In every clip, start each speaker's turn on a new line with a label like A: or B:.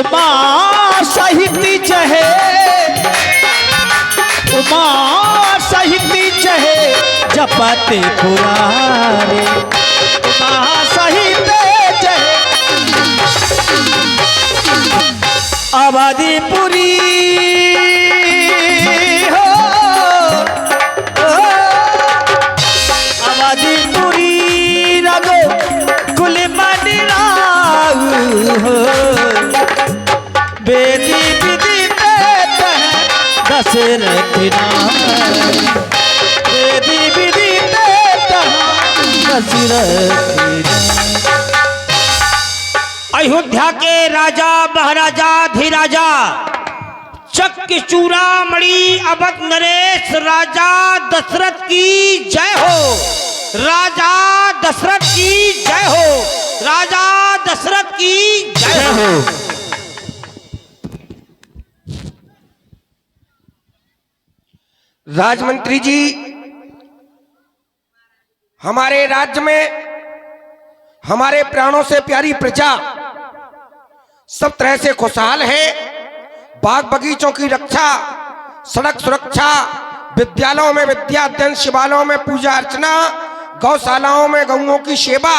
A: उमा सहिती चहे, उमा सहिती चहे जपते पुरारे, उमा सहिते चहे आबादीपुरी हो, आबादीपुरी रगो कुल मनिरा हो, बेदी विधि देते हैं दशरथ नाम, बेदी विधि देते हैं दशरथ नाम। अयोध्या के राजा महाराजा धीराजा चक्र चूड़ामणि अवध नरेश राजा दशरथ की जय हो, राजा दशरथ की जय हो, राजा दशरथ की जय हो।
B: राजमंत्री जी, हमारे राज्य में हमारे प्राणों से प्यारी प्रजा सब तरह से खुशहाल है। बाग बगीचों की रक्षा, सड़क सुरक्षा, विद्यालयों में विद्या अध्ययन, शिवालयों में पूजा अर्चना, गौशालाओं में गौओं की सेवा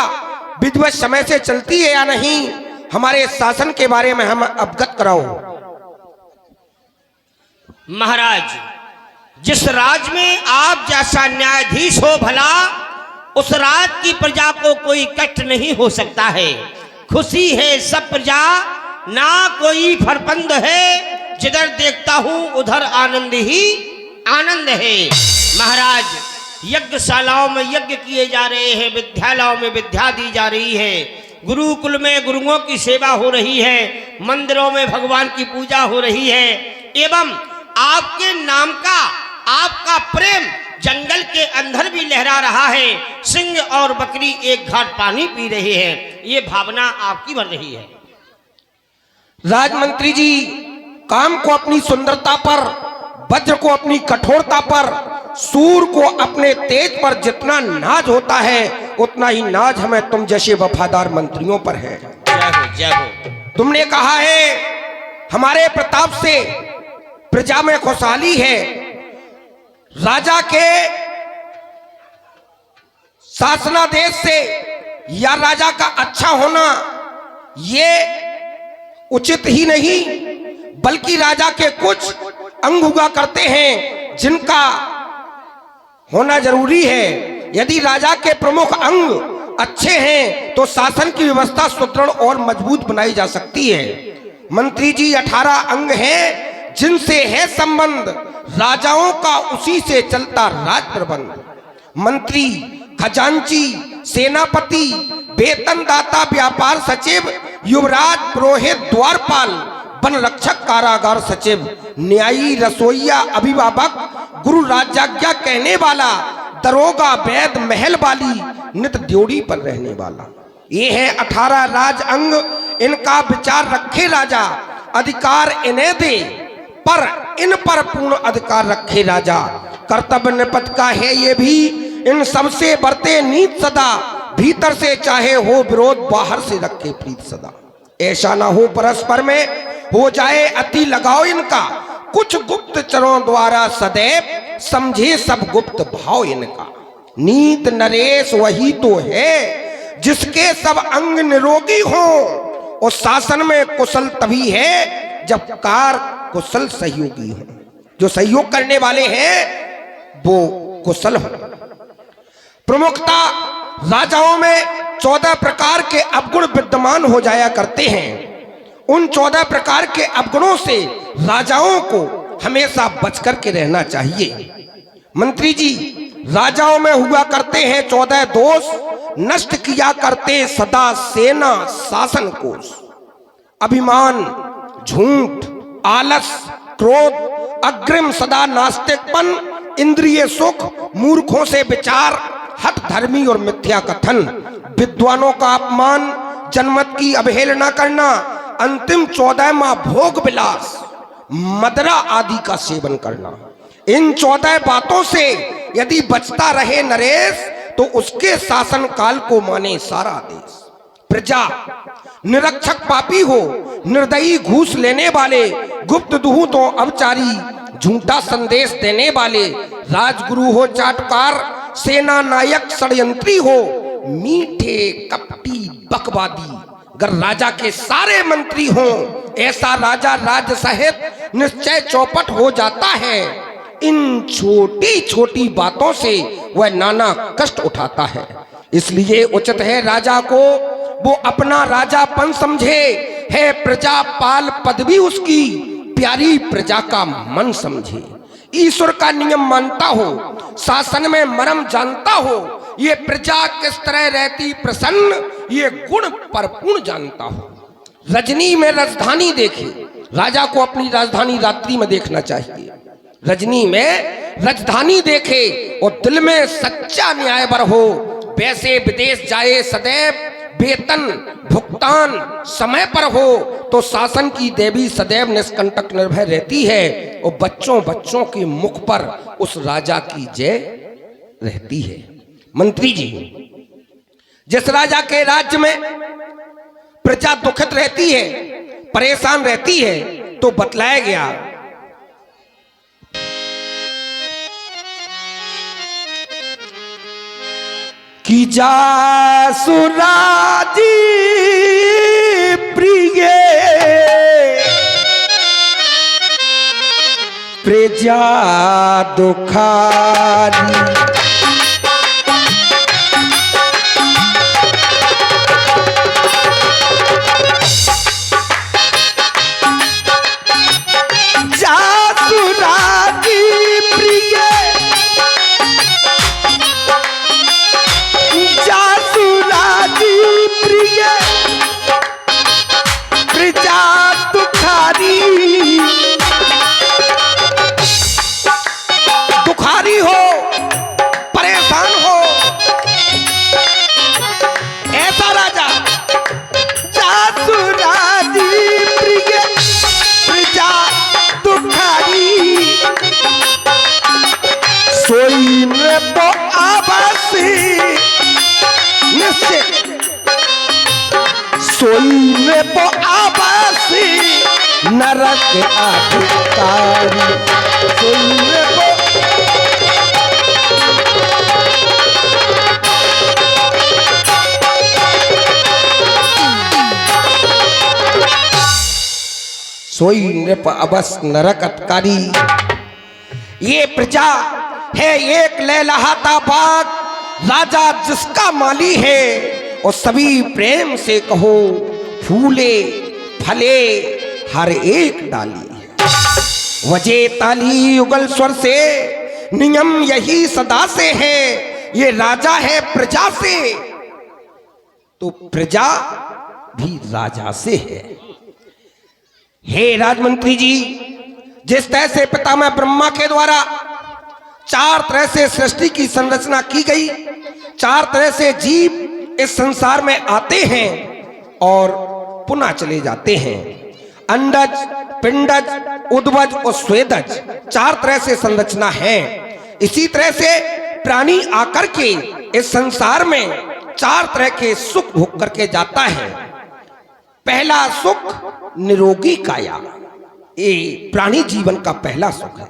B: विधिवत समय से चलती है या नहीं, हमारे शासन के बारे में हम अवगत कराओ।
C: महाराज, जिस राज्य में आप जैसा न्यायाधीश हो भला, उस राज्य की प्रजा को कोई कष्ट नहीं हो सकता है। खुशी है सब प्रजा, ना कोई फरपंद है, जिधर देखता हूं उधर आनंद ही आनंद है। महाराज, यज्ञशालाओं में यज्ञ किए जा रहे हैं, विद्यालयों में विद्या दी जा रही है, गुरुकुल में गुरुओं की सेवा हो रही है, मंदिरों में भगवान की पूजा हो रही है, एवं आपके नाम का आपका प्रेम जंगल के अंदर भी लहरा रहा है। सिंह और बकरी एक घाट पानी पी रहे हैं, ये भावना आपकी बन रही है।
B: राजमंत्री जी, काम को अपनी सुंदरता पर, वज्र को अपनी कठोरता पर, सूर को अपने तेज पर जितना नाज होता है, उतना ही नाज हमें तुम जैसे वफादार मंत्रियों पर है।
C: जय हो, जय हो।
B: तुमने कहा है हमारे प्रताप से प्रजा में खुशहाली है। राजा के शासनादेश से या राजा का अच्छा होना ये उचित ही नहीं, बल्कि राजा के कुछ अंग हुआ करते हैं जिनका होना जरूरी है। यदि राजा के प्रमुख अंग अच्छे हैं तो शासन की व्यवस्था सुदृढ़ और मजबूत बनाई जा सकती है। मंत्री जी, 18 अंग हैं जिनसे है संबंध, राजाओं का उसी से चलता राज प्रबंध। मंत्री, खजांची, सेनापति, वेतनदाता, व्यापार सचिव, युवराज, पुरोहित, द्वारपाल, वन रक्षक, कारागार सचिव, न्यायी, रसोईया, अभिभावक, गुरु राजाज्ञा कहने वाला, दरोगा, वैद, महल वाली, नित ड्योढ़ी पर रहने वाला, ये है 18 राज अंग। इनका विचार रखे राजा, अधिकार इन्हें दे, पर इन पर पूर्ण अधिकार रखे राजा। कर्तव्य निपट का है ये भी, इन सबसे बरते नीत सदा, भीतर से चाहे हो विरोध, बाहर से रखे प्रीत सदा। ऐसा ना हो परस्पर में हो जाए अति लगाओ इनका, कुछ गुप्त चरों द्वारा सदैव समझे सब गुप्त भाव इनका। नीत नरेश वही तो है जिसके सब अंग निरोगी हो, और शासन में कुशल तभी है जब कार कुशल सहयोगी हो। जो सहयोग करने वाले हैं वो कुशल हो। प्रमुखता राजाओं में 14 प्रकार के अवगुण विद्यमान हो जाया करते हैं। उन 14 प्रकार के अवगुणों से राजाओं को हमेशा बच करके रहना चाहिए। मंत्री जी, राजाओं में हुआ करते हैं 14 दोष, नष्ट किया करते सदा सेना शासन कोष। अभिमान, झूठ, आलस, क्रोध, अग्रिम सदा नास्तिकपन, इंद्रिय सुख, मूर्खों से विचार, हठ धर्मी और मिथ्या कथन, विद्वानों का अपमान, जनमत की अवहेलना करना, अंतिम 14वां भोग विलास, मदरा आदि का सेवन करना। इन 14 बातों से यदि बचता रहे नरेश तो उसके शासन काल को माने सारा देश। प्रजा निरक्षक पापी हो, निर्दयी घूस लेने वाले, गुप्त दूतों अवचारी, झूठा संदेश देने वाले, राजगुरु हो चाटुकार, सेना नायक षड्यंत्री हो, मीठे कपटी बकवादी, अगर राजा के सारे मंत्री हों, ऐसा राजा राज्य सहित निश्चय चौपट हो जाता है। इन छोटी छोटी बातों से वह नाना कष्ट उठाता है। इसलिए उचित है राजा को वो अपना राजापन समझे, है प्रजा पाल पदवी उसकी, प्यारी प्रजा का मन समझे। ईश्वर का नियम मानता हो, शासन में मर्म जानता हो, ये प्रजा किस तरह रहती प्रसन्न, ये गुण परपूर्ण जानता हो। रजनी में राजधानी देखे, राजा को अपनी राजधानी रात्रि में देखना चाहिए। रजनी में राजधानी देखे और दिल में सच्चा न्यायवर हो, वैसे विदेश जाए सदैव वेतन भुगतान समय पर हो, तो शासन की देवी सदैव निष्कंटक निर्भय रहती है और बच्चों बच्चों के मुख पर उस राजा की जय रहती है। मंत्री जी, जिस राजा के राज्य में प्रजा दुखित रहती है, परेशान रहती है, तो बतलाया गया कि जासु राजी प्रिय प्रजा दुखारी, दुखारी हो, परेशान हो, ऐसा राजा जासु राजी प्रिय प्रजा दुखारी, सोई न तो आवासी निश्चित, सोई न तो आवासी नरक अधिकारी, सोई न तो सोई नृप अवस नरक अधिकारी। ये प्रजा है एक लहलहाता बाग, राजा जिसका माली है, और सभी प्रेम से कहो फूले फले हर एक डाली है। वजे ताली युगल स्वर से, नियम यही सदा से है, ये राजा है प्रजा से, तो प्रजा भी राजा से है। हे राजमंत्री जी, जिस तरह से पितामह ब्रह्मा के द्वारा 4 तरह से सृष्टि की संरचना की गई, 4 तरह से जीव इस संसार में आते हैं और पुनः चले जाते हैं। अंडज, पिंडज, उद्भज और स्वेदज 4 तरह से संरचना है। इसी तरह से प्राणी आकर के इस संसार में 4 तरह के सुख भोग करके जाता है। पहला सुख निरोगी काया, ये प्राणी जीवन का पहला सुख है।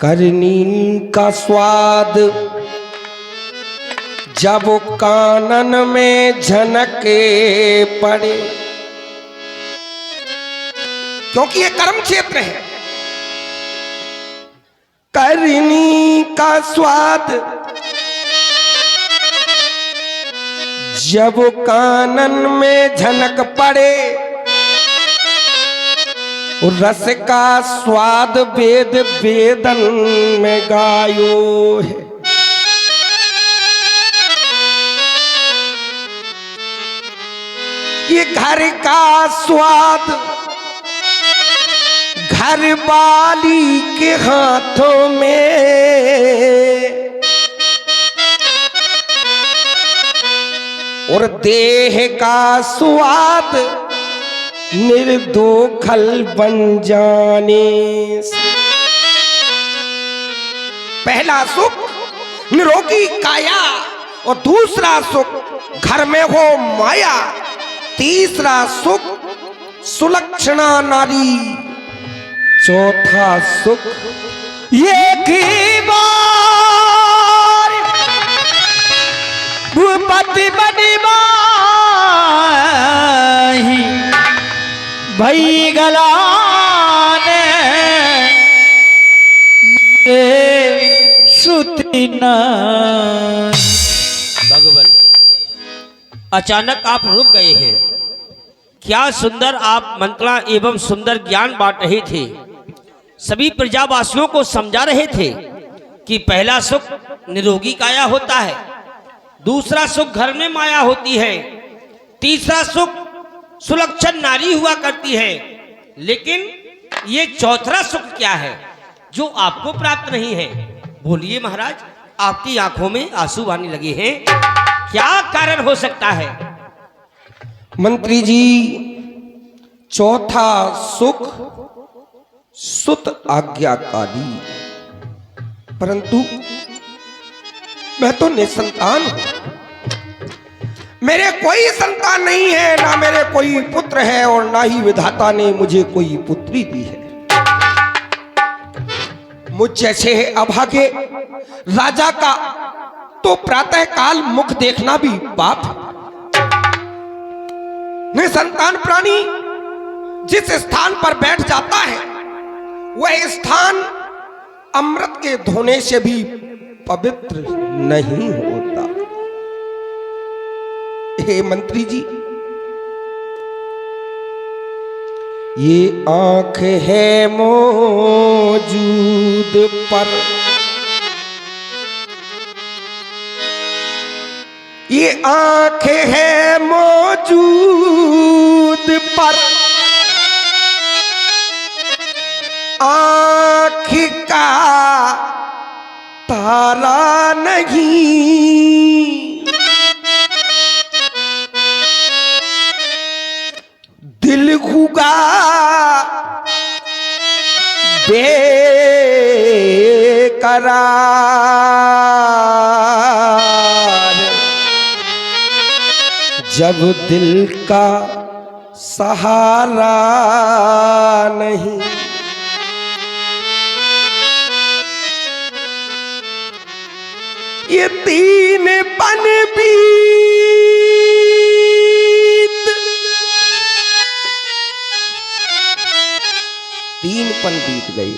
B: करनी का स्वाद जब कानन में झनके पड़े, क्योंकि ये कर्म क्षेत्र है। करनी का स्वाद जब कानन में झनक पड़े, रस का स्वाद वेद वेदन में गायो है। ये घर का स्वाद घर वाली के हाथों में, और देह का स्वाद निर्दोखल बन जाने से। पहला सुख निरोगी काया और दूसरा सुख घर में हो माया, तीसरा सुख सुलक्षणा नारी, चौथा सुख
A: एक ही बार भूपति बनी माही भई गलाने श्रुति न। भगवान, अचानक आप रुक गए हैं। क्या सुंदर आप मंत्रणा एवं सुंदर ज्ञान बांट रहे थे, सभी प्रजावासियों को समझा रहे थे कि पहला सुख निरोगी काया होता है, दूसरा सुख घर में माया होती है, तीसरा सुख सुलक्षण नारी हुआ करती है, लेकिन ये चौथा सुख क्या है जो आपको प्राप्त नहीं है? बोलिए महाराज, आपकी आंखों में आंसू आने लगे हैं, क्या कारण हो सकता है?
B: मंत्री जी, चौथा सुख सुत आज्ञाकारी, परंतु मैं तो निसंतान हूं, मेरे कोई संतान नहीं है, ना मेरे कोई पुत्र है और ना ही विधाता ने मुझे कोई पुत्री दी है। मुझ जैसे अभागे राजा का तो प्रातः काल मुख देखना भी पाप है। निसंतान प्राणी जिस स्थान पर बैठ जाता है वह स्थान अमृत के धोने से भी पवित्र नहीं होता। हे मंत्री जी, ये आंख है मौजूद पर, ये आंख है मौजूद पर, आंख का तारा नहीं, दिल हुआ बेकरार, जब दिल का सहारा नहीं। ये तीन पन बीत, तीन पन बीत गई,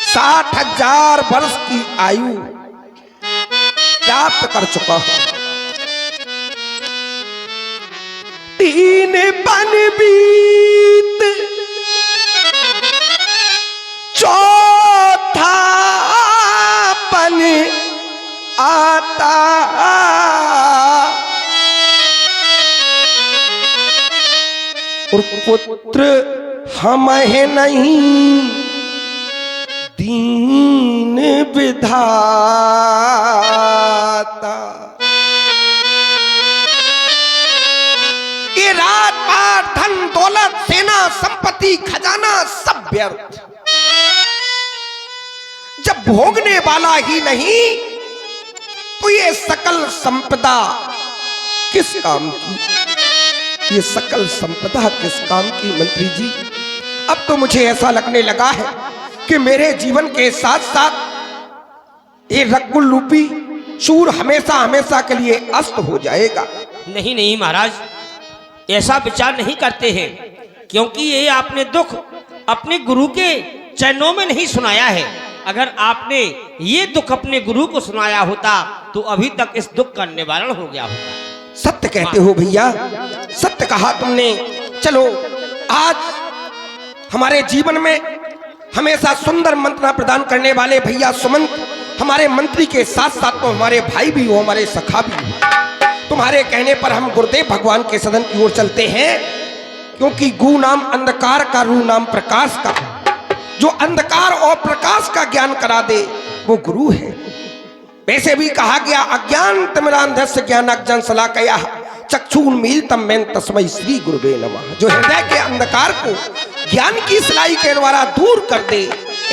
B: 60,000 वर्ष की आयु प्राप्त कर चुका हूं। तीन पन बीत, चौथा पन आता, और पुत्र हम है नहीं, दीन विधाता। ये रात पार धन दौलत सेना संपत्ति खजाना सब व्यर्थ, जब भोगने वाला ही नहीं तो ये सकल संपदा किस काम की? ये सकल संपदा किस काम की मंत्री जी? अब तो मुझे ऐसा लगने लगा है कि मेरे जीवन के साथ साथ ये रकुल रूपी शूर हमेशा हमेशा के लिए अस्त हो जाएगा।
C: नहीं नहीं महाराज, ऐसा विचार नहीं करते हैं, क्योंकि ये आपने दुख अपने गुरु के चरणों में नहीं सुनाया है। अगर आपने ये दुख अपने गुरु को सुनाया होता तो अभी तक इस दुख का निवारण हो गया होता।
B: सत्य कहते हो भैया, सत्य कहा तुमने। चलो आज हमारे जीवन में हमेशा सुंदर मंत्रणा प्रदान करने वाले भैया सुमंत हमारे मंत्री के साथ साथ तो हमारे भाई भी हो, हमारे सखा भी हो। तुम्हारे कहने पर हम गुरुदेव भगवान के सदन की ओर चलते हैं, क्योंकि गु नाम अंधकार का, रू नाम प्रकाश का। जो अंधकार और प्रकाश का ज्ञान करा दे वो गुरु है। वैसे भी कहा गया, अज्ञान तिमिरांधस्य ज्ञानाज्ञान शलाकया चक्षुन्मीलितं येन तस्मै श्री गुरुवे नमः। जो हृदय के अंधकार को ज्ञान की सिलाई के द्वारा दूर कर दे,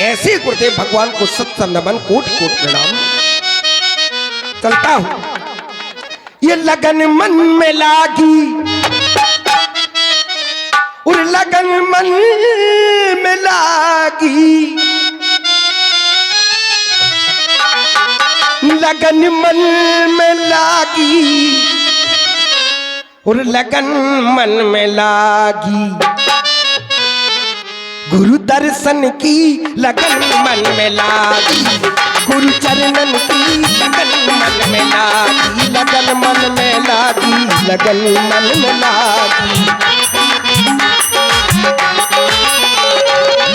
B: ऐसे गुरुदेव भगवान को सत्सर नमन, कोटि कोटि प्रणाम। चलता हूं ये लगन मन में लागी, और लगन मन में लागी, लगन मन में लागी, और लगन मन में लागी, गुरु दर्शन की लगन मन में लागी, गुरु चरणन की लगन मन में लागी, लगन मन में लागी, लगन मन में लागी,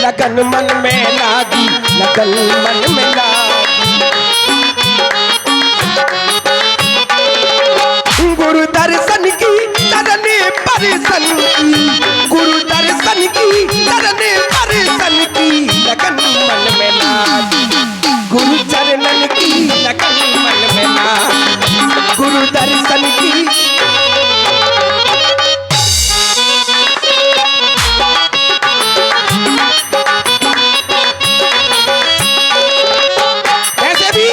B: लगन मन में लागी, लगन मन में लागी, गुरु दर्शन की चरने परसन की, गुरु दर्शन की चरने परसन की, लगन मन में लागी, गुरु चरणन की लगन मन में लागी, गुरु दर्शन की। ऐसे भी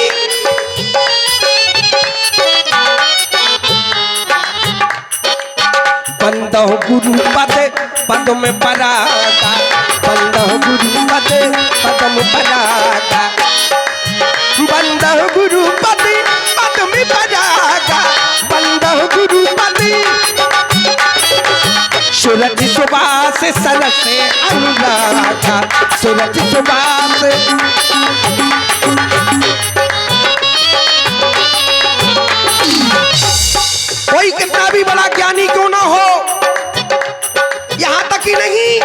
B: बंदो गुरु पद पद में परागा, बंदो गुरु पद पद में परागा, बंदो गुरु पद पद में परागा, बंदो गुरु पद सूरज सुबास सरस अनुरागा, सूरज सुबास कोई कितना भी बड़ा ज्ञानी क्यों ना हो, यहां तक ही नहीं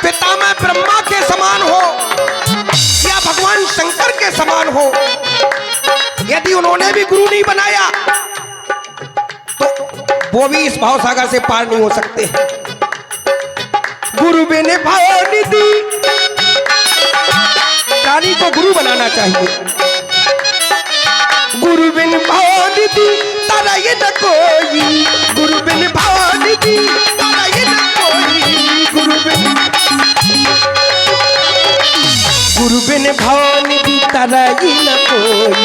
B: पितामह ब्रह्मा के समान हो या भगवान शंकर के समान हो, यदि उन्होंने भी गुरु नहीं बनाया तो वो भी इस भावसागर से पार नहीं हो सकते। गुरु बिन भाव निधि, प्राणी को गुरु बनाना चाहिए, गुरु बिन भाव निधि तारा ये न कोई, गुरु बिन भाव निधि तारा ये न कोई, गुरु बिन भाव निधि तारा ये न कोई,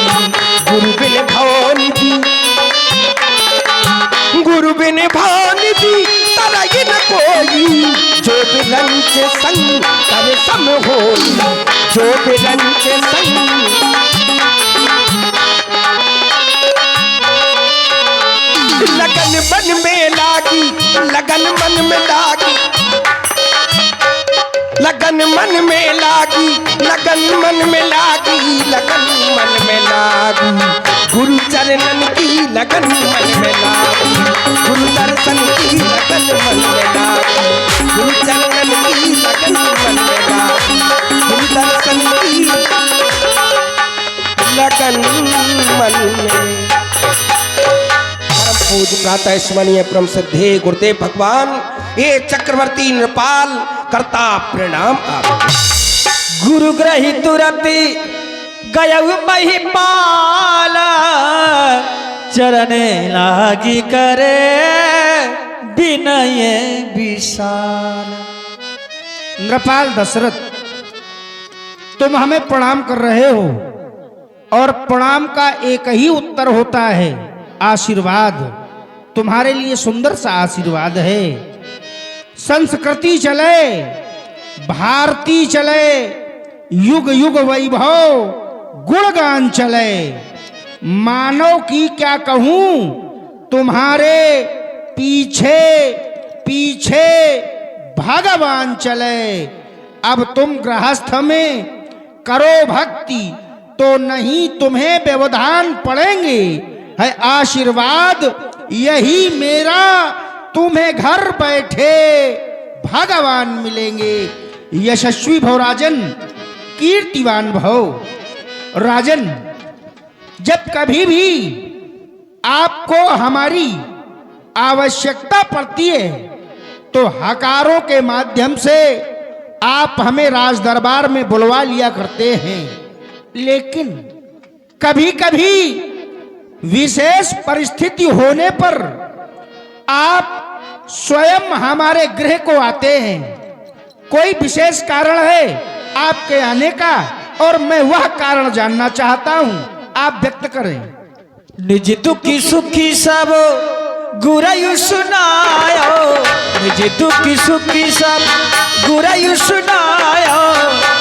B: गुरु बिन भाव निधि, गुरु बिन भाव निधि तारा ये न कोई, जो बिरंच संग कर सम होई, जो बिरंच संग, लगन मन में लागी, लगन मन में लागी, लगन मन में लागी, लगन मन में लागी, लगन मन में लागी, गुरु चरणन की लगन मन में लागी, गुरु दर्शन की लगन मन में लागी, गुरु चरणन की लगन मन में लागी, गुरु दर्शन की लगन मन में। पूज्य प्रातः स्मरणीय परम श्रद्धेय गुरुदेव भगवान ये चक्रवर्ती नृपाल करता प्रणाम आप।
A: गुरु ग्रही तुरति गयउ महिपाल, चरणे लागी करे विनय विशाल।
D: नृपाल दशरथ, तुम हमें प्रणाम कर रहे हो और प्रणाम का एक ही उत्तर होता है, आशीर्वाद। तुम्हारे लिए सुंदर सा आशीर्वाद है। संस्कृति चले, भारती चले, युग युग वैभव गुणगान चले। मानव की क्या कहूं, तुम्हारे पीछे पीछे भगवान चले। अब तुम गृहस्थ में करो भक्ति तो नहीं तुम्हें व्यवधान पड़ेंगे। है आशीर्वाद यही मेरा, तुम्हें घर बैठे भगवान मिलेंगे। यशस्वी भव राजन, कीर्तिवान भव राजन। जब कभी भी आपको हमारी आवश्यकता पड़ती है तो हकारों के माध्यम से आप हमें राज दरबार में बुलवा लिया करते हैं, लेकिन कभी कभी विशेष परिस्थिति होने पर आप स्वयं हमारे गृह को आते हैं। कोई विशेष कारण है आपके आने का, और मैं वह कारण जानना चाहता हूँ, आप व्यक्त करें।
E: निज दुखी सुखी सब गुरयु सुनायो, निज दुखी सुखी सब गुरयु सुनायो,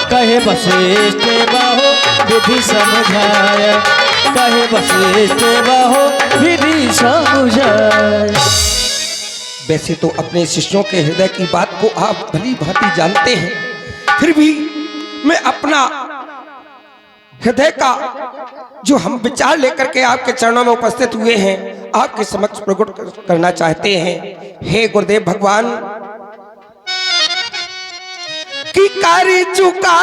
E: कहे वशिष्ठ बहु विधि समझाय, कहे वशिष्ठ बहु विधि समझाय।
B: वैसे तो अपने शिष्यों के हृदय की बात को आप भली भांति जानते हैं, फिर भी मैं अपना हृदय का जो हम विचार लेकर के आपके चरणों में उपस्थित हुए हैं, आपके समक्ष प्रकट करना चाहते हैं। हे गुरुदेव भगवान, कि कारी चुका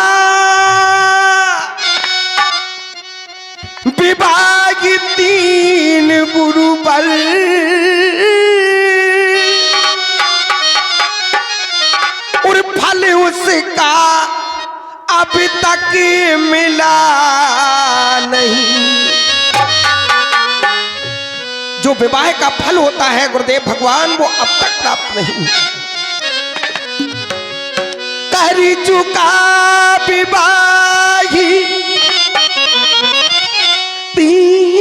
B: विभाग तीन गुरु बल, और फल उसका अब तक मिला नहीं। जो विवाह का फल होता है गुरुदेव भगवान, वो अब तक प्राप्त नहीं। कर चुका विवाही तीन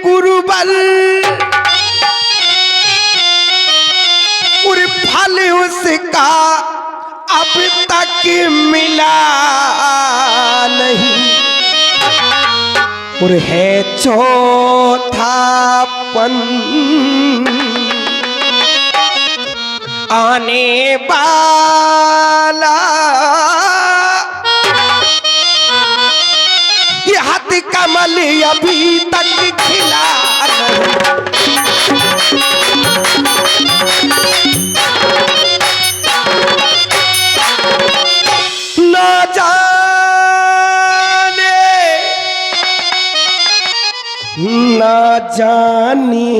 B: गुरु बल, और फल उसका अब तक मिला नहीं। और है चौथापन आने वाला, ये हाथ कमल अभी तक खिला नहीं। ना जाने ना जाने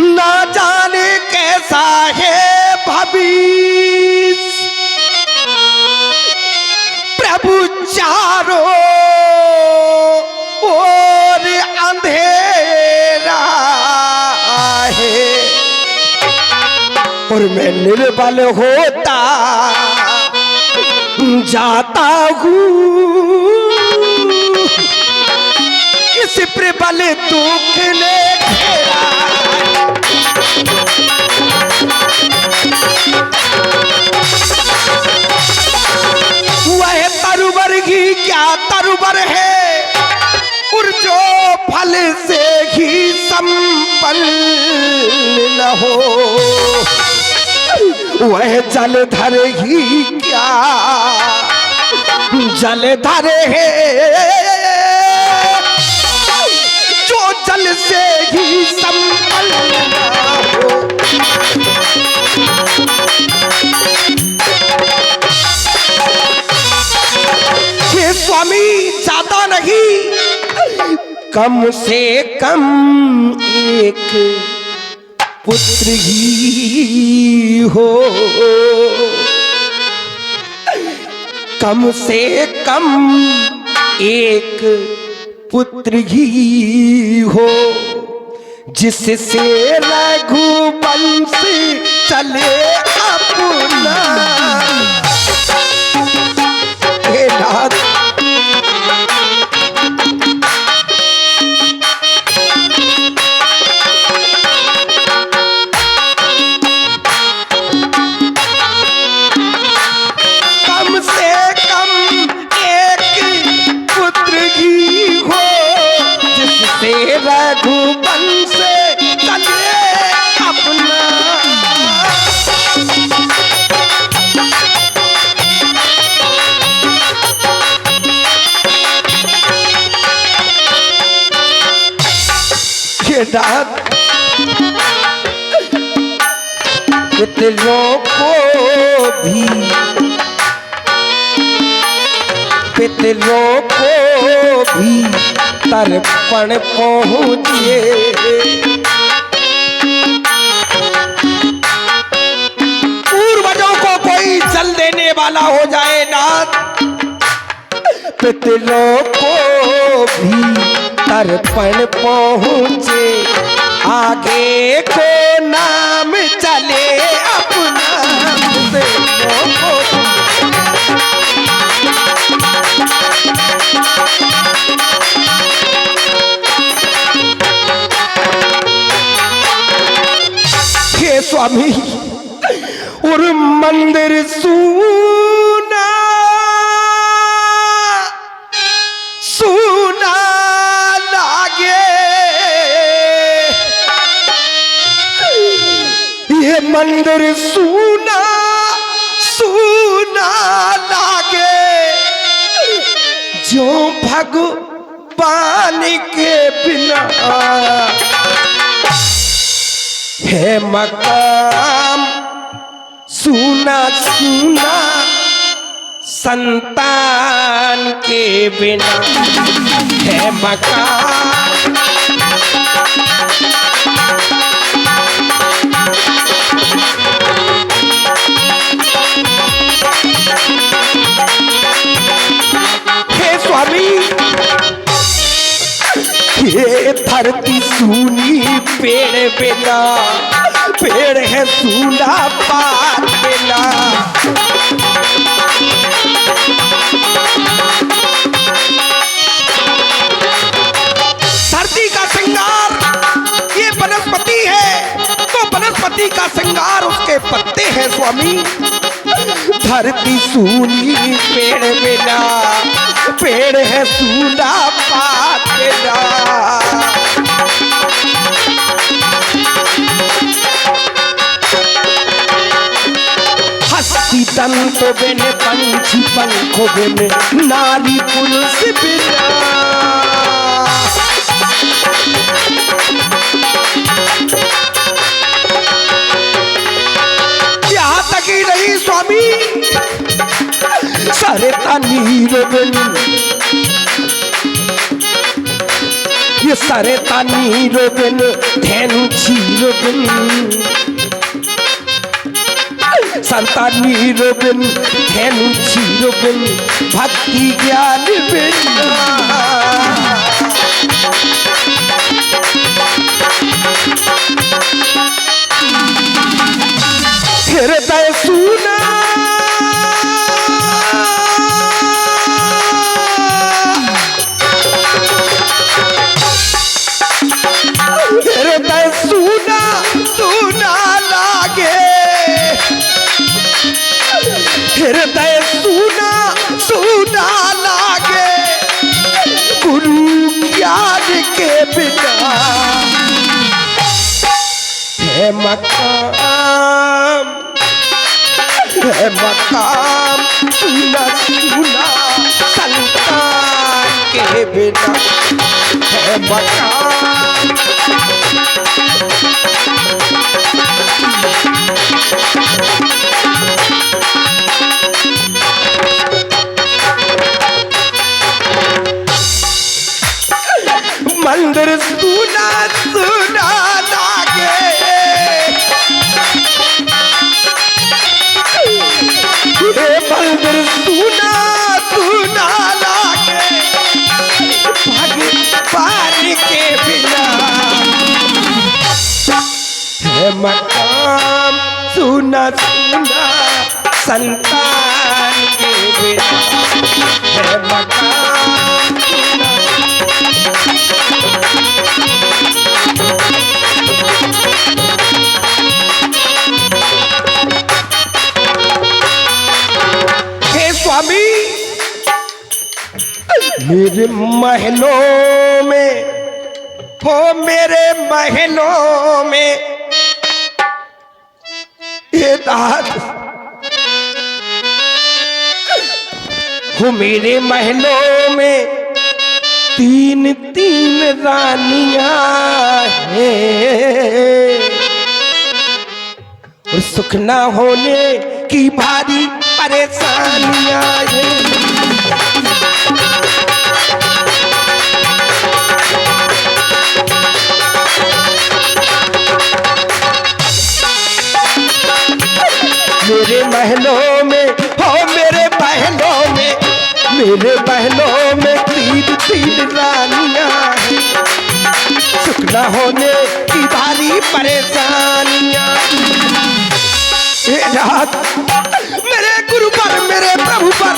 B: ना जाने कैसा है भविष्य, प्रभु चारों ओर अंधेरा है, और मैं निर्बल होता जाता हूँ। इस प्रबल दुख ने घेरा, वह तरुवर ही क्या तरुवर है, और जो फल से ही संपन्न न हो, वह जलधर ही क्या जलधर है, जो जल से ही संपन्न न हो। हे स्वामी, ज्यादा नहीं, कम से कम एक पुत्र ही हो, कम से कम एक पुत्र ही हो, जिससे रघुवंश चले अपना। हे नाथ, रघुवंश चले अपना। ये रात पितरों को भी, पितरों को भी तर्पण पहुँचे, पूर्वजों को कोई जल देने वाला हो जाए नाथ, पितरों को भी तर्पण पहुँचे। आगे को नाम चले अपना से हे स्वामी और मंदिर सूना सूना लागे ये मंदिर सूना सूना लागे जो भगवान के बिना है मकाम सुना सुना संतान के बिना है मकाम हे स्वामी ये धरती सूनी पेड़ बिना पेड़ है सूना पात बिना धरती का श्रृंगार ये वनस्पति है तो वनस्पति का श्रृंगार उसके पत्ते हैं स्वामी। धरती सूनी पेड़ बिना पेड़ है सूना पात बिना हस्ती दंत बिन पंछी पंखों बिन नारी पुरुष बिना यहाँ तक ही नहीं स्वामी सरिता नीर बिन ये सरिता नीर बिन धैनु चीर बिन संता नीर बिन धैनु चीर बिन भक्ति ज्ञान बिन हृदय सुना हृदय सुना सुना लागे हृदय सुना सुना लागे गुरु ज्ञान के बिना है मकाम सुना सुना संतान के बिना है मकाम मंदिर सुना सुना लागे ये मंदिर सुना सुना लागे भगवान के बिना है मकाम सुना सुना संतान के बिना है मकाम सुना स्वामी मेरे महलों में हो मेरे महलों में ये रात हो मेरे महलों में तीन तीन रानियां हैं और सुख ना होने की भारी परेशानियां हैं। मेरे महलों में हो मेरे महलों में तीन तीन रानियां हैं सुख ना होने की भारी परेशानियां। हे रात मेरे गुरु पर, मेरे प्रभु पर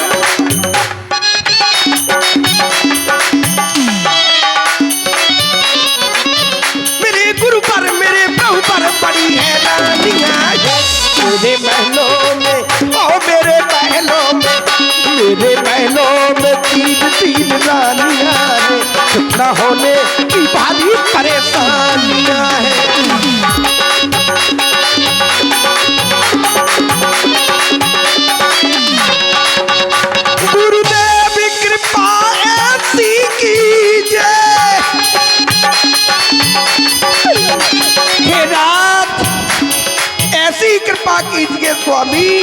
B: बड़ी हैरानियां। मेरे महलों में, ओ मेरे महलों में, मेरे महलों में तीन तीन रानियां हैं। कितना होने की भारी परेशानियां हैं। गुरुदेव कृपा ऐसी कीजिए, हे रात ऐसी कृपा कीजिए स्वामी।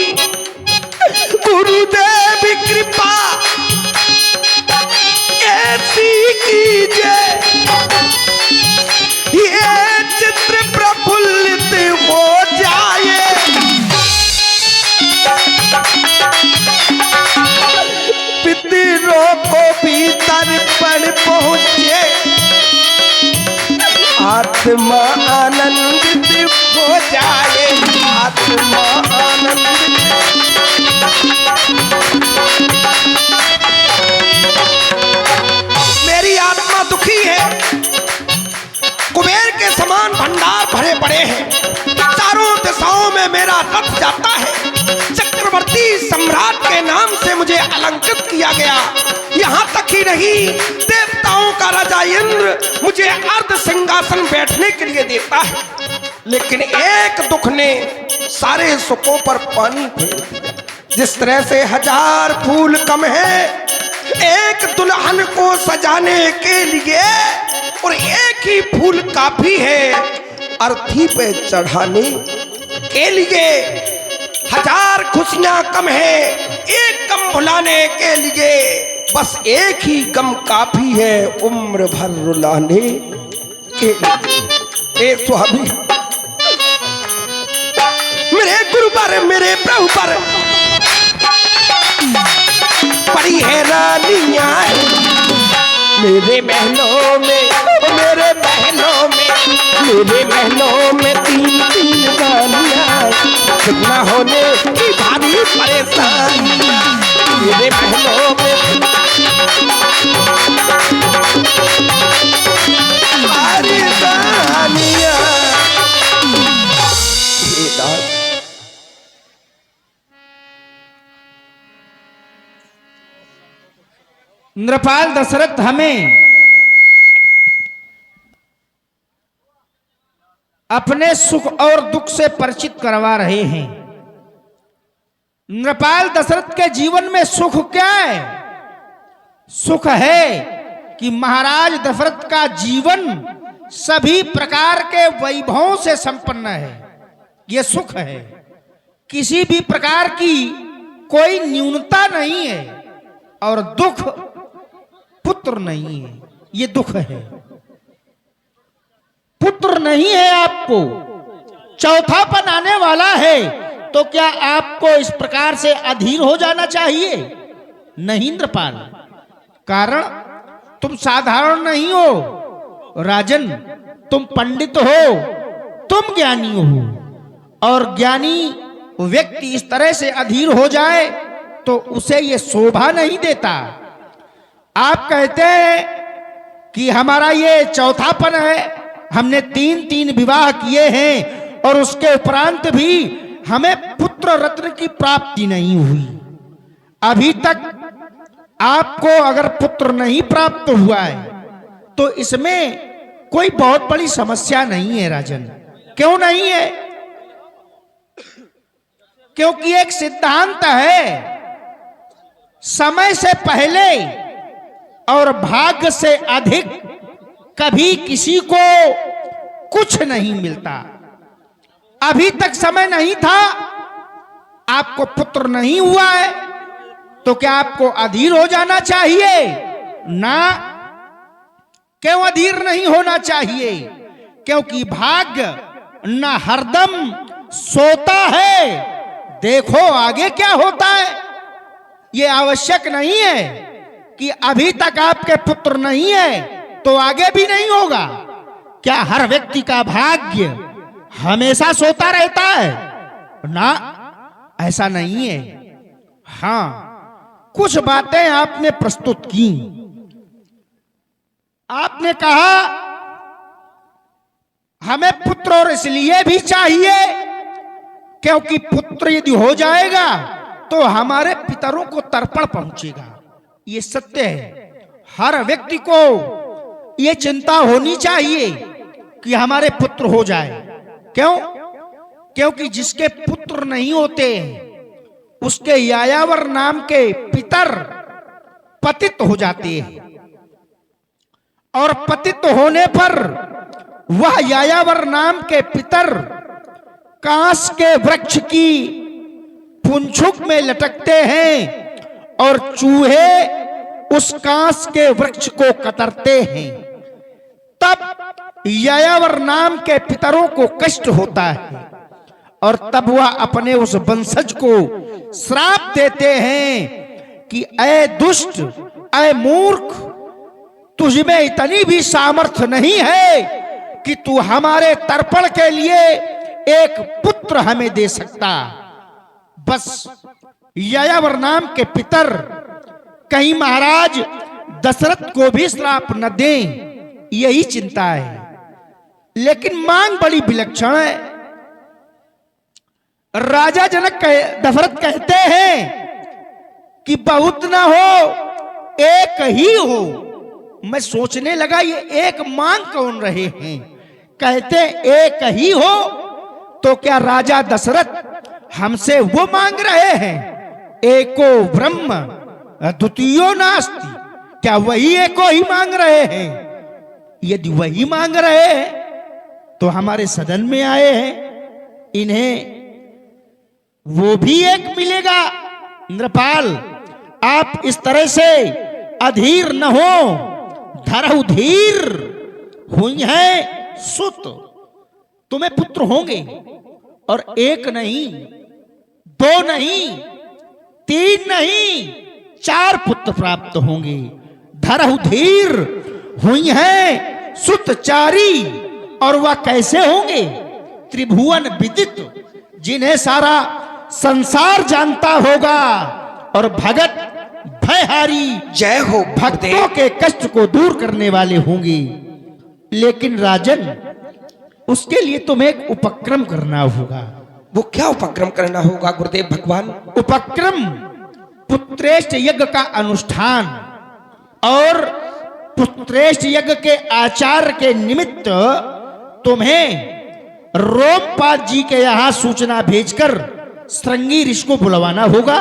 B: गुरुदेव कृपा ऐसी कीजिए, ये चित्र प्रफुल्लित हो जाए। पितरों को भी तर्पण पहुंचे, आत्मा आनंदित हो जाए, आत्मा आनंदित। मेरी आत्मा दुखी है, कुबेर के समान भंडार भरे पड़े हैं, चारों दिशाओं में मेरा रथ जाता है। चक्रवर्ती सम्राट के नाम से मुझे अलंकृत किया गया। यहाँ तक ही नहीं, देवताओं का राजा इंद्र मुझे अर्ध सिंहासन बैठने के लिए देता है। लेकिन एक दुख ने सारे सुखों पर पानी फेर दिया। जिस तरह से 1000 फूल कम है एक दुल्हन को सजाने के लिए, और एक ही फूल काफी है अर्थी पे चढ़ाने के लिए। 1000 खुशियां कम है एक गम भुलाने के लिए, बस एक ही गम काफी है उम्र भर रुलाने के लिए। ए स्वामी, मेरे गुरु पर, मेरे प्रभु पर बड़ी हैरानियां हैं। मेरे महलों में, मेरे महलों में, मेरे महलों में तीन तीन रानियां। कितना होने की भारी परेशानियां। मेरे महलों में भारी रानियां।
D: नृपाल दशरथ हमें अपने सुख और दुख से परिचित करवा रहे हैं। नृपाल दशरथ के जीवन में सुख क्या है? सुख है कि महाराज दशरथ का जीवन सभी प्रकार के वैभवों से संपन्न है। यह सुख है, किसी भी प्रकार की कोई न्यूनता नहीं है। और दुख पुत्र नहीं है, ये दुख है। पुत्र नहीं है आपको, चौथापन आने वाला है, तो क्या आपको इस प्रकार से अधीर हो जाना चाहिए? नहीं नृपाल, कारण तुम साधारण नहीं हो राजन, तुम पंडित हो, तुम ज्ञानी हो। और ज्ञानी व्यक्ति इस तरह से अधीर हो जाए तो उसे ये शोभा नहीं देता। आप कहते हैं कि हमारा ये चौथापन है, हमने 3-3 विवाह किए हैं और उसके उपरांत भी हमें पुत्र रत्न की प्राप्ति नहीं हुई। अभी तक आपको अगर पुत्र नहीं प्राप्त हुआ है तो इसमें कोई बहुत बड़ी समस्या नहीं है राजन। क्यों नहीं है? क्योंकि एक सिद्धांत है, समय से पहले और भाग्य से अधिक कभी किसी को कुछ नहीं मिलता। अभी तक समय नहीं था, आपको पुत्र नहीं हुआ है, तो क्या आपको अधीर हो जाना चाहिए? ना, क्यों अधीर नहीं होना चाहिए? क्योंकि भाग्य न हरदम सोता है, देखो आगे क्या होता है। यह आवश्यक नहीं है कि अभी तक आपके पुत्र नहीं है तो आगे भी नहीं होगा। क्या हर व्यक्ति का भाग्य हमेशा सोता रहता है? ना, ऐसा नहीं है। हां, कुछ बातें आपने प्रस्तुत की। आपने कहा हमें पुत्र और इसलिए भी चाहिए क्योंकि पुत्र यदि हो जाएगा तो हमारे पितरों को तर्पण पहुंचेगा। ये सत्य है। हर व्यक्ति को ये चिंता होनी चाहिए कि हमारे पुत्र हो जाए। क्यों? क्योंकि जिसके पुत्र नहीं होते उसके यायावर नाम के पितर पतित हो जाते हैं, और पतित होने पर वह यायावर नाम के पितर कांस के वृक्ष की पुंछुक में लटकते हैं और चूहे उस कांस के वृक्ष को कतरते हैं। तब यायावर नाम के पितरों को कष्ट होता है और तब वह अपने उस वंशज को श्राप देते हैं कि ऐ दुष्ट, ऐ मूर्ख, तुझमें इतनी भी सामर्थ्य नहीं है कि तू हमारे तर्पण के लिए एक पुत्र हमें दे सकता। बस यायावर नाम के पितर कहीं महाराज दशरथ को भी श्राप न दें, यही चिंता है। लेकिन मांग बड़ी विलक्षण है। राजा जनक दशरथ कहते हैं कि बहुत ना हो, एक ही हो। मैं सोचने लगा ये एक मांग कौन रहे हैं? कहते एक ही हो तो क्या राजा दशरथ हमसे वो मांग रहे हैं एको ब्रह्म द्वितीयो नास्ति? क्या वही एको ही मांग रहे हैं? यदि वही मांग रहे हैं तो हमारे सदन में आए हैं, इन्हें वो भी एक मिलेगा। नृपाल, आप इस तरह से अधीर न हो। धरहु धीर हुई है सुत, तुम्हें पुत्र होंगे, और एक नहीं, दो नहीं, तीन नहीं, 4 पुत्र प्राप्त होंगे। धरहु धीर हुई है सुत चारी, और वह कैसे होंगे? त्रिभुवन विदित, जिन्हें सारा संसार जानता होगा, और भगत भयहारी,
B: जय हो
D: भक्तों के कष्ट को दूर करने वाले होंगे। लेकिन राजन, उसके लिए तुम्हें एक उपक्रम करना होगा।
B: वो क्या उपक्रम करना होगा गुरुदेव भगवान?
D: उपक्रम पुत्रेष्ठ यज्ञ का अनुष्ठान, और पुत्रेष्ठ यज्ञ के आचार के निमित्त तुम्हें रोमपाद जी के यहां सूचना भेजकर श्रृंगी ऋषि को बुलवाना होगा,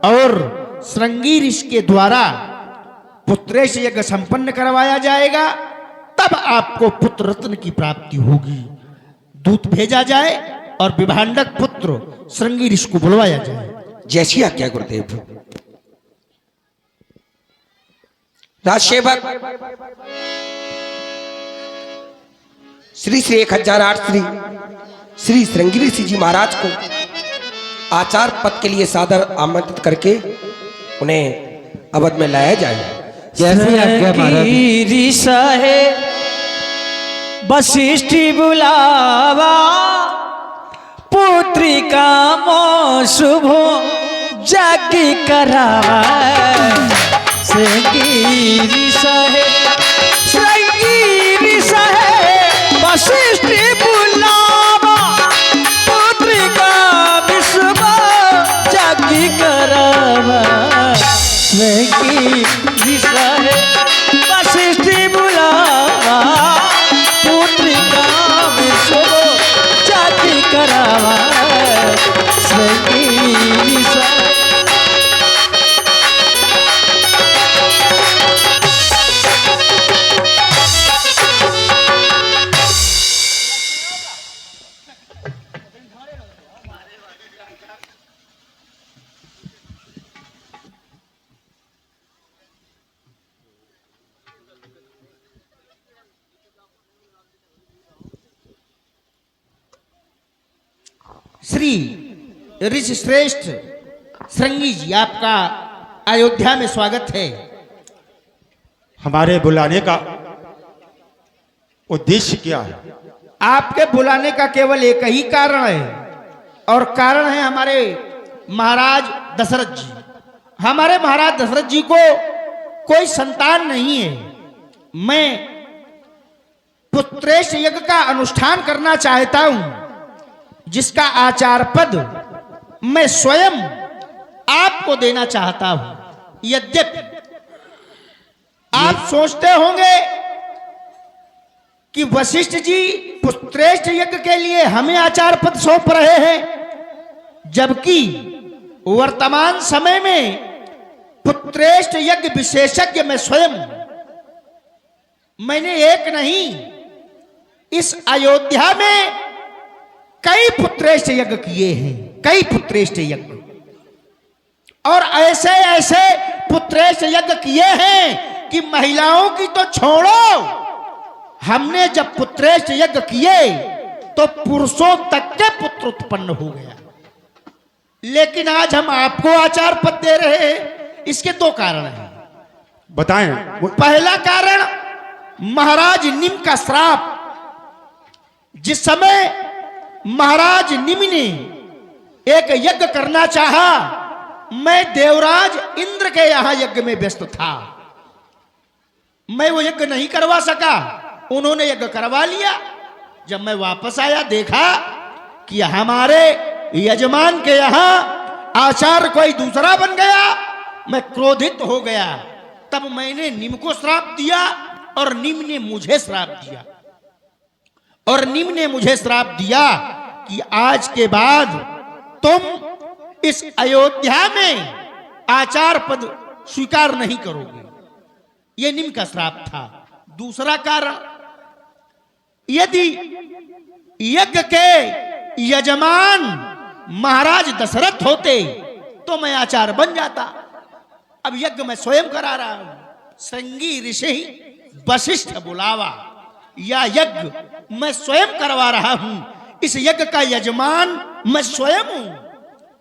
D: और श्रृंगी ऋषि के द्वारा पुत्रेष्ठ यज्ञ संपन्न करवाया जाएगा। तब आपको पुत्र रत्न की प्राप्ति होगी। दूत भेजा जाए और विभांडक पुत्र श्रृंगी ऋषि को बुलवाया जाए।
B: जैसी आज्ञा गुरुदेव। राजसेवक श्री श्री 1008 श्री श्रृंगी ऋषि जी महाराज को आचार पद के लिए सादर आमंत्रित करके उन्हें अवध में लाया जाए।
E: ऋषा है वशिष्ठ बुलावा, पुत्री का मो शुभो जागी करावा। श्रृंगी ऋषा है, श्रृंगी ऋषा है वशिष्ठ बुलावा, पुत्री का विश्व जागी करावा। श्रृंगी ऋषा है वशिष्ठ बुलावा, पुत्री का विश्व जाति करावा। श्रृंगी ऋषा
D: श्री ऋषि श्रेष्ठ श्रृंगी जी, आपका अयोध्या में स्वागत है।
F: हमारे बुलाने का उद्देश्य क्या है?
D: आपके बुलाने का केवल एक ही कारण है, और कारण है हमारे महाराज दशरथ जी। हमारे महाराज दशरथ जी को कोई संतान नहीं है। मैं पुत्रेश यज्ञ का अनुष्ठान करना चाहता हूं, जिसका आचार पद मैं स्वयं आपको देना चाहता हूं। यद्यपि आप सोचते होंगे कि वशिष्ठ जी पुत्रेष्ठ यज्ञ के लिए हमें आचार पद सौंप रहे हैं, जबकि वर्तमान समय में पुत्रेष्ठ यज्ञ विशेषज्ञ मैं स्वयं मैंने एक नहीं, इस अयोध्या में कई पुत्रेष्ठ यज्ञ किए हैं, कई पुत्रेष्ठ यज्ञ, और ऐसे ऐसे पुत्रेष्ठ यज्ञ किए हैं कि महिलाओं की तो छोड़ो, हमने जब पुत्रेष्ठ यज्ञ किए तो पुरुषों तक के पुत्र उत्पन्न हो गया। लेकिन आज हम आपको आचार पद दे रहे हैं, इसके दो कारण हैं।
F: बताएं।
D: पहला कारण महाराज निम का श्राप। जिस समय महाराज निम ने एक यज्ञ करना चाहा, मैं देवराज इंद्र के यहां यज्ञ में व्यस्त था, मैं वो यज्ञ नहीं करवा सका, उन्होंने यज्ञ करवा लिया। जब मैं वापस आया देखा कि हमारे यजमान के यहां आचार्य कोई दूसरा बन गया, मैं क्रोधित हो गया। तब मैंने निम को श्राप दिया और निम ने मुझे श्राप दिया, और निम ने मुझे श्राप दिया कि आज के बाद तुम इस अयोध्या में आचार पद स्वीकार नहीं करोगे। यह निम का श्राप था। दूसरा कारण, यदि यज्ञ के यजमान महाराज दशरथ होते तो मैं आचार्य बन जाता। अब यज्ञ मैं स्वयं करा रहा हूं। संगी ऋषि वशिष्ठ बुलावा, या यज्ञ मैं स्वयं करवा रहा हूं। इस यज्ञ का यजमान मैं स्वयं हूं।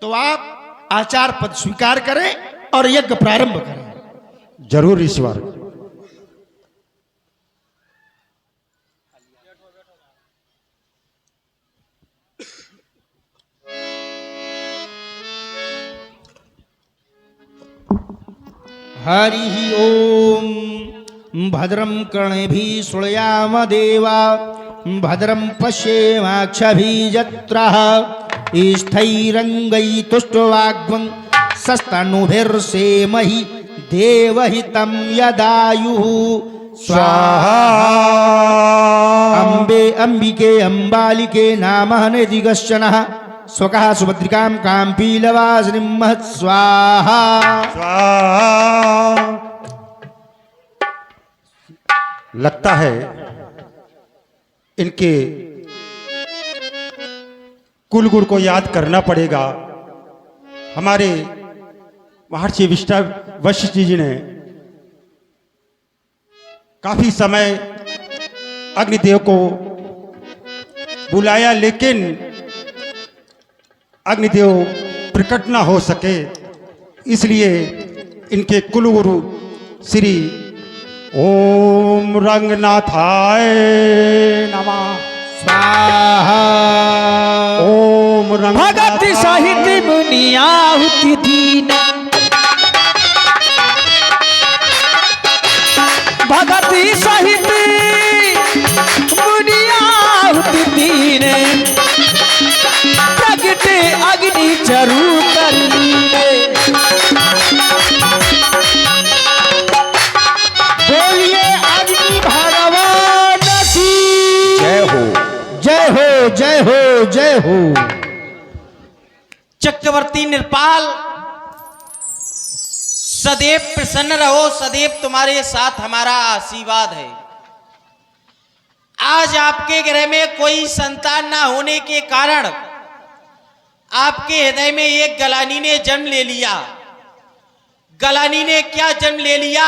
D: तो आप आचार पद स्वीकार करें और यज्ञ प्रारंभ करें।
F: जरूर ईश्वर।
D: हरि ओम। भद्रं कर्णेभिः शृणुयाम देवा, भद्रं पश्येमाक्षभिर्यजत्राः, स्थैरङ्गैस्तुष्टुवाग्वं सस्तनुभिर्सेमहि देवहितं यदायुः। स्वाहा। अम्बे अम्बिके अम्बालिके नामः निधिगश्चनः, स्वकः सुभद्रिकां काम्पीलवासिनीं महत् स्वाहा।
F: लगता है इनके कुलगुरु को याद करना पड़ेगा। हमारे महर्षि वशिष्ठ जी ने काफी समय अग्निदेव को बुलाया, लेकिन अग्निदेव प्रकट ना हो सके, इसलिए इनके कुलगुरु श्री ओम रंगनाथाय नमः
D: स्वाहा।
F: ओम
E: भगत साहित्य मुनियाहुति दीन, भगत साहित्य मुनियाहुति दीन, प्रगट अग्नि जरूर कर लीने।
D: बोलिए अग्नि भगवान की
F: जय हो।
D: जय हो, जय हो, जय हो।
C: चक्रवर्ती निरपाल, सदैव प्रसन्न रहो, सदैव तुम्हारे साथ हमारा आशीर्वाद है। आज आपके गृह में कोई संतान ना होने के कारण आपके हृदय में एक गलानी ने जन्म ले लिया। गलानी ने क्या जन्म ले लिया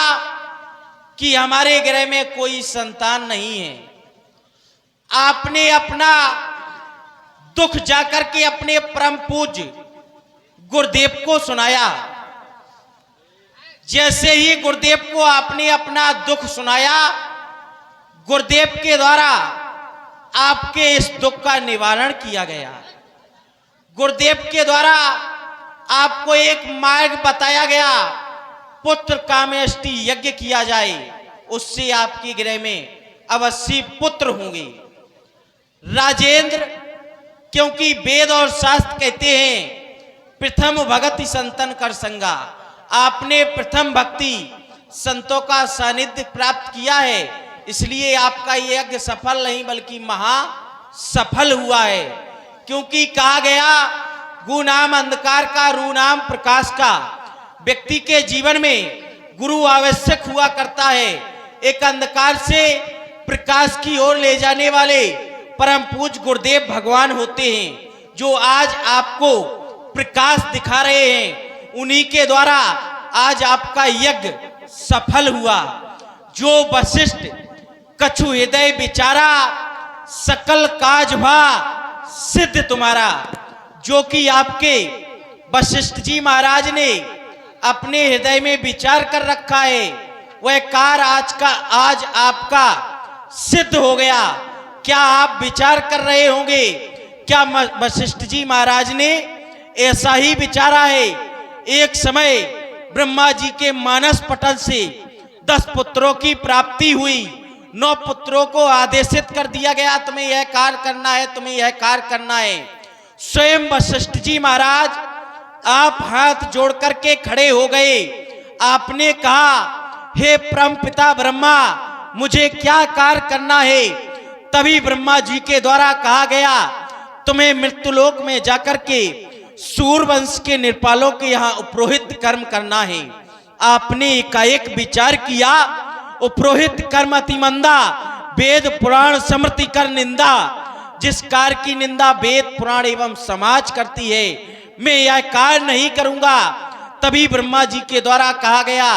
C: कि हमारे गृह में कोई संतान नहीं है। आपने अपना दुख जाकर के अपने परम पूज्य गुरुदेव को सुनाया। जैसे ही गुरुदेव को आपने अपना दुख सुनाया, गुरुदेव के द्वारा आपके इस दुख का निवारण किया गया। गुरुदेव के द्वारा आपको एक मार्ग बताया गया, पुत्र कामेष्टि यज्ञ किया जाए, उससे आपके गृह में अवश्य पुत्र होंगे। राजेंद्र, क्योंकि वेद और शास्त्र कहते हैं प्रथम भगति संतन कर संगा, आपने प्रथम भक्ति संतों का सानिध्य प्राप्त किया है, इसलिए आपका यज्ञ सफल नहीं बल्कि महा सफल हुआ है। क्योंकि कहा गया गु नाम अंधकार का, रू नाम प्रकाश का। व्यक्ति के जीवन में गुरु आवश्यक हुआ करता है, एक अंधकार से प्रकाश की ओर ले जाने वाले परम पूज्य गुरुदेव भगवान होते हैं, जो आज आपको प्रकाश दिखा रहे हैं। उन्हीं के द्वारा आज आपका यज्ञ सफल हुआ। जो वशिष्ठ कछु हृदय विचारा, सकल काज भा सिद्ध तुम्हारा। जो कि आपके वशिष्ठ जी महाराज ने अपने हृदय में विचार कर रखा है, वह कार्य आज आपका सिद्ध हो गया। क्या आप विचार कर रहे होंगे, क्या वशिष्ठ जी महाराज ने ऐसा ही विचारा है? एक समय ब्रह्मा जी के मानस पटल से 10 पुत्रों की प्राप्ति हुई। 9 पुत्रों को आदेशित कर दिया गया, तुम्हें यह कार्य करना है, तुम्हें यह कार्य करना है। स्वयं वशिष्ठ जी महाराज आप हाथ जोड़ करके खड़े हो गए। आपने कहा, हे परम पिता ब्रह्मा, मुझे क्या कार्य करना है? तभी ब्रह्मा जी के द्वारा कहा गया, तुम्हें मृत्युलोक में जाकर के सूर्यवंश के निर्पालों के यहाँ उपरोहित कर्म करना है। आपने एकाएक विचार किया, उपरोहित कर्म अति मंदा, वेद पुराण स्मृति कर निंदा। जिस कार्य की निंदा वेद पुराण एवं समाज करती है, मैं यह कार्य नहीं करूंगा। तभी ब्रह्मा जी के द्वारा कहा गया,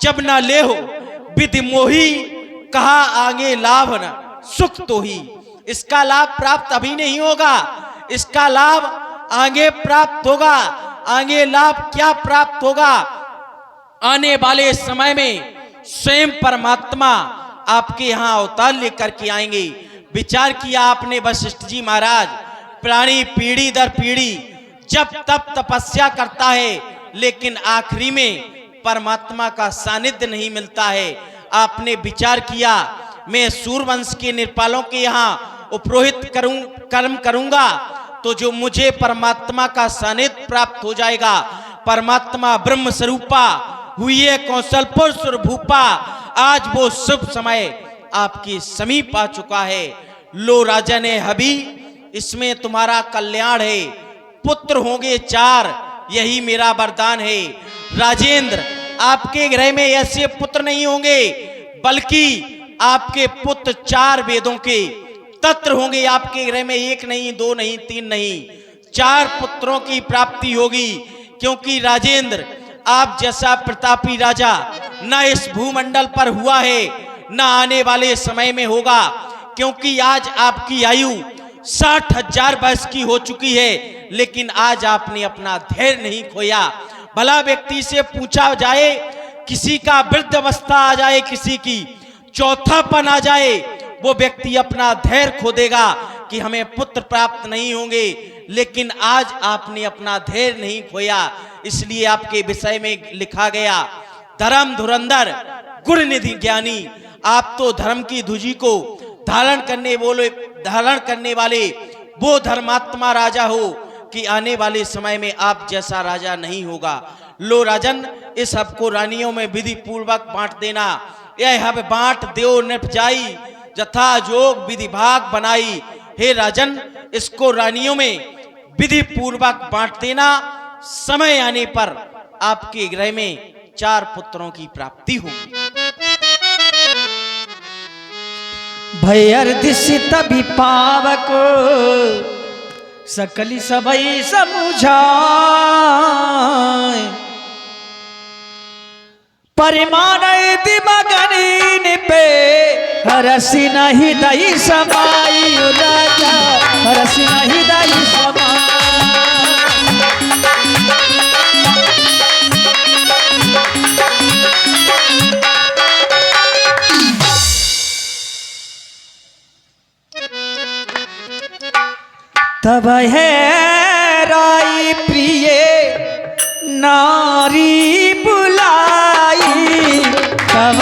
C: जब न ले हो विधि मोही, कहा आगे लाभ न सुख तो ही। इसका लाभ प्राप्त अभी नहीं होगा, इसका लाभ आगे प्राप्त होगा। आगे लाभ क्या प्राप्त होगा? आने वाले समय में स्वयं परमात्मा आपके यहाँ अवतार लेकर के आएंगे। विचार किया आपने वशिष्ठ जी महाराज, प्राणी पीढ़ी दर पीढ़ी जब तब तपस्या करता है, लेकिन आखिरी में परमात्मा का सानिध्य नहीं मिलता है। आपने विचार किया, मैं सूर्यवंश के निर्पालों के यहाँ उपरोहित कर्म करूंगा, तो जो मुझे परमात्मा का सानिध्य प्राप्त हो जाएगा। परमात्मा ब्रह्म स्वरूपा हुई है कौशलपुर सुरभूपा। आज वो शुभ समय आपके समीप आ चुका है। लो राजन हबी, इसमें तुम्हारा कल्याण है। पुत्र होंगे 4, यही मेरा वरदान है। राजेंद्र, आपके गृह में ऐसे पुत्र नहीं होंगे, बल्कि आपके पुत्र 4 वेदों के तत्र होंगे। आपके गृह में 1 नहीं, 2 नहीं, 3 नहीं, 4 पुत्रों की प्राप्ति होगी। क्योंकि राजेंद्र, आप जैसा प्रतापी राजा न इस भूमंडल पर हुआ है, न आने वाले समय में होगा। क्योंकि आज आपकी आयु 60,000 वर्ष की हो चुकी है, लेकिन आज आपने अपना धैर्य नहीं खोया। भला व्यक्ति से पूछा जाए, किसी का वृद्ध अवस्था आ जाए, किसी की चौथापन आ जाए, वो व्यक्ति अपना धैर्य खो देगा कि हमें पुत्र प्राप्त नहीं होंगे। लेकिन आज आपने अपना धैर्य नहीं खोया, इसलिए आपके विषय में लिखा गया, धर्म धुरंधर गुण निधि ज्ञानी। आप तो धर्म की ध्वजी को धारण करने वाले वो धर्मात्मा राजा हो कि आने वाले समय में आप जैसा राजा नहीं होगा। लो राजन, इस हब को रानियों में विधि पूर्वक बांट देना। यह हब बांट देओ नट जाई, जथा जोग विधि भाग बनाई। हे राजन, इसको रानियों में विधि पूर्वक बांट देना। समय आने पर आपके गृह में 4 पुत्रों की प्राप्ति होगी।
E: भैर दिशि तभी पावक, सकली सबई समझाए। परिमाण दिमगनीन पे हरसी नहीं दई समाई, राजा हरसी नहीं दई समाई। तब है राई प्रिय नारी बुलाई, तब